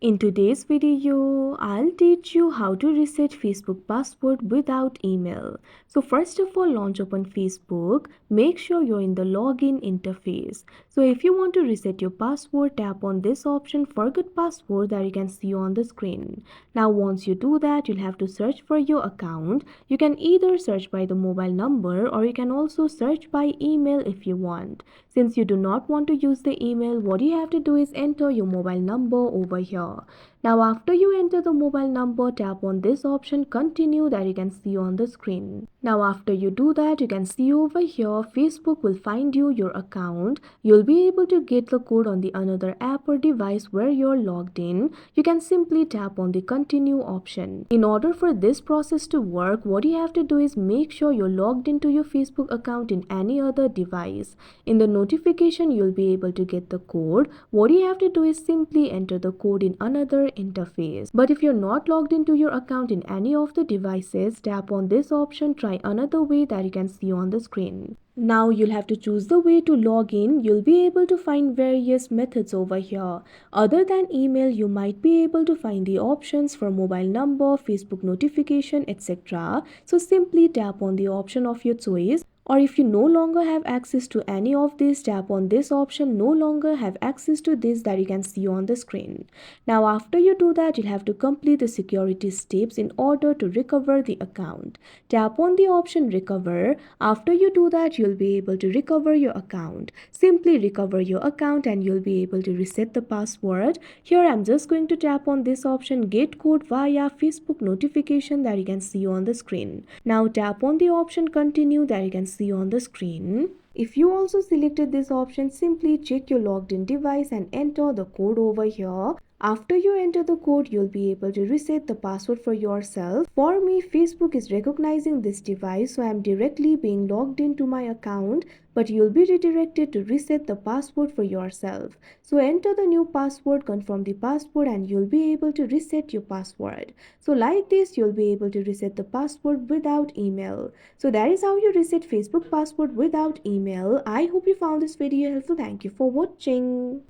In today's video, I'll teach you how to reset Facebook password without email. So first of all, launch open Facebook. Make sure you're in the login interface. So if you want to reset your password, tap on this option forget password that you can see on the screen. Now once you do that, you'll have to search for your account. You can either search by the mobile number or you can also search by email if you want. Since you do not want to use the email, what you have to do is enter your mobile number over here. Now after you enter the mobile number, tap on this option continue that you can see on the screen. Now after you do that, you can see over here Facebook will find you your account. You'll be able to get the code on the another app or device where you're logged in. You can simply tap on the continue option. In order for this process to work, what you have to do is make sure you're logged into your Facebook account in any other device. In the notification, you'll be able to get the code. What you have to do is simply enter the code in another interface. But if you're not logged into your account in any of the devices, tap on this option, try another way that you can see on the screen. Now you'll have to choose the way to log in. You'll be able to find various methods over here. Other than email, you might be able to find the options for mobile number, Facebook notification, etc. So simply tap on the option of your choice. Or if you no longer have access to any of these, tap on this option no longer have access to this that you can see on the screen. Now after you do that, you'll have to complete the security steps in order to recover the account. Tap on the option recover. After you do that, you'll be able to recover your account. Simply recover your account and you'll be able to reset the password. Here I'm just going to tap on this option get code via Facebook notification that you can see on the screen. Now tap on the option continue that you can see on the screen. If you also selected this option, simply check your logged in device and enter the code over here. After you enter the code, you'll be able to reset the password for yourself. For me, Facebook is recognizing this device, so I'm directly being logged into my account, but you'll be redirected to reset the password for yourself. So enter the new password, confirm the password, and you'll be able to reset your password. So like this, you'll be able to reset the password without email. So that is how you reset Facebook password without email. I hope you found this video helpful. Thank you for watching.